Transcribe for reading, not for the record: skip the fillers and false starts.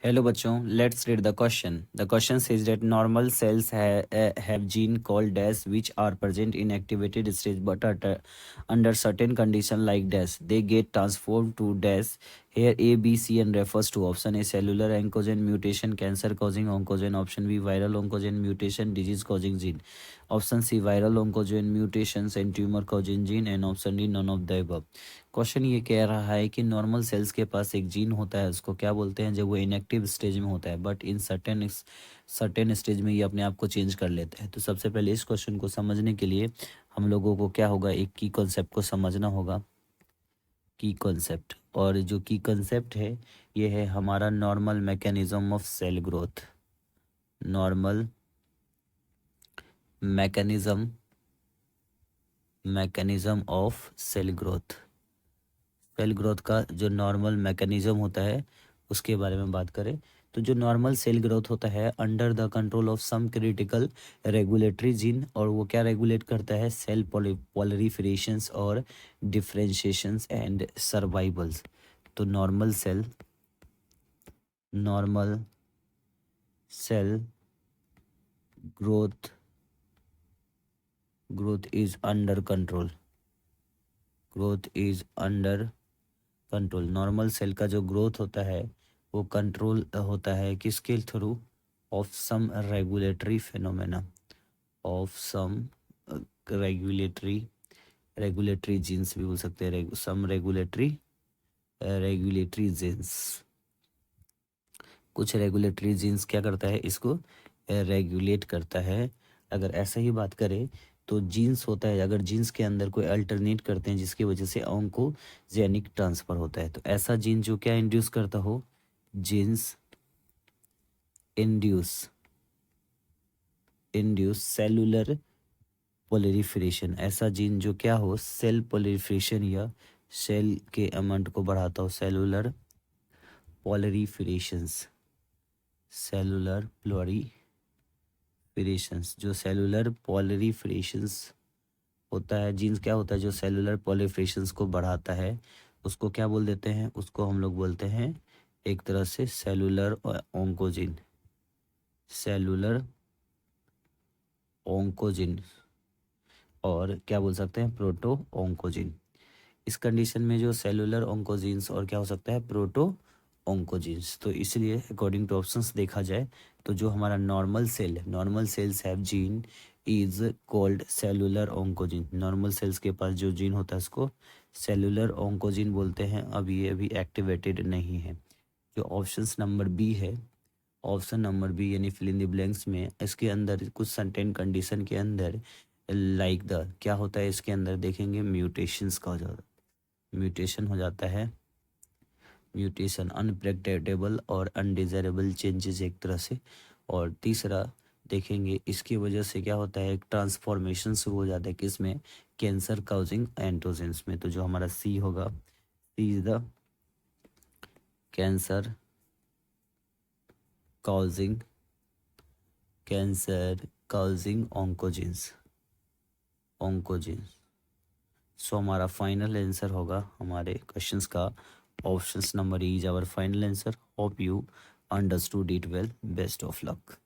Hello बच्चों, let's read the question. The question says that normal cells have gene called dash which are present in activated stage but under certain condition like dash they get transformed to dash. Here A, B, C and refers to option A cellular oncogene mutation cancer causing oncogene, option B viral oncogene mutation disease causing gene, option C viral oncogene mutations and tumor causing gene and option D none of the above. Question ये कह रहा है कि normal cells के पास एक gene होता है, उसको क्या बोलते हैं जब वो इनएक्टिव स्टेज में होता है, बट इन सर्टेन स्टेज में ये अपने आप को चेंज कर लेते हैं। तो सबसे पहले इस क्वेश्चन को समझने के लिए हम लोगों को क्या होगा, एक की कॉन्सेप्ट को समझना होगा। की कॉन्सेप्ट, और जो की कॉन्सेप्ट है ये है हमारा normal mechanism of cell growth. Normal mechanism of cell growth. Cell growth का जो नॉर्मल मैकेनिज्म होता है उसके बारे में बात करें तो जो नॉर्मल सेल ग्रोथ होता है under the control of some critical regulatory gene, और वो क्या रेगुलेट करता है, सेल पॉलिफरेशंस और डिफरेंशिएशंस एंड सर्वाइवल्स। तो normal cell growth is under control. Normal cell का जो ग्रोथ होता है वो कंट्रोल होता है किसके through, of some regulatory phenomena, of some regulatory genes भी बोल सकते हैं, सम रेगुलेटरी जीन्स। कुछ रेगुलेटरी जीन्स क्या करता है, इसको रेगुलेट करता है। अगर ऐसा ही बात करें तो जीन्स होता है, अगर जीन्स के अंदर कोई अल्टरनेट करते हैं जिसकी वजह से ऑन्कोजेनिक ट्रांसफर होता है, तो ऐसा जीन जो क्या इंड्यूस करता हो, जीन्स इंड्यूस सेलुलर पोलिफरेशन। ऐसा जीन जो क्या हो, सेल पोलिफरेशन या सेल के अमाउंट को बढ़ाता हो, सेलुलर पोलिफरेशंस। जो सेलुलर पॉलिफरेशंस होता है, जीन्स क्या होता है जो सेलुलर पॉलिफरेशंस को बढ़ाता है, उसको क्या बोल देते हैं, उसको हम लोग बोलते हैं एक तरह से सेलुलर ओंकोजिन, और क्या बोल सकते हैं, प्रोटो ओंकोजिन। इस कंडीशन में जो सेलुलर ओंकोजिन्स और क्या हो सकता है, प्रोटो ओंकोजिन्स। तो इसलिए अकॉर्डिंग टू ऑप्शंस देखा जाए तो जो हमारा normal cells have gene is called cellular oncogene. Normal cells के पास जो जीन होता है उसको सेलुलर ओंकोजिन बोलते हैं। अब ये अभी एक्टिवेटेड नहीं है। जो ऑप्शंस नंबर बी है, ऑप्शन नंबर बी यानी फिल इन द ब्लैंक्स में, इसके अंदर कुछ सर्टेन कंडीशन के अंदर लाइक द क्या होता है, इसके अंदर देखेंगे म्यूटेशंस का हो जाता है, म्यूटेशन हो जाता है, म्यूटेशन अनप्रेडिक्टेबल और अनडिजायरेबल चेंजेस एक तरह से। और तीसरा देखेंगे इसकी वजह से क्या होता है, एक ट्रांसफॉर्मेशन शुरू हो जाता है किसमें, कैंसर काउजिंग एंटोजेंस में। तो जो हमारा सी होगा, C is the cancer causing oncogenes. So हमारा फाइनल आंसर होगा हमारे क्वेश्चंस का options number E is our final answer. Hope you understood it well. Best of luck.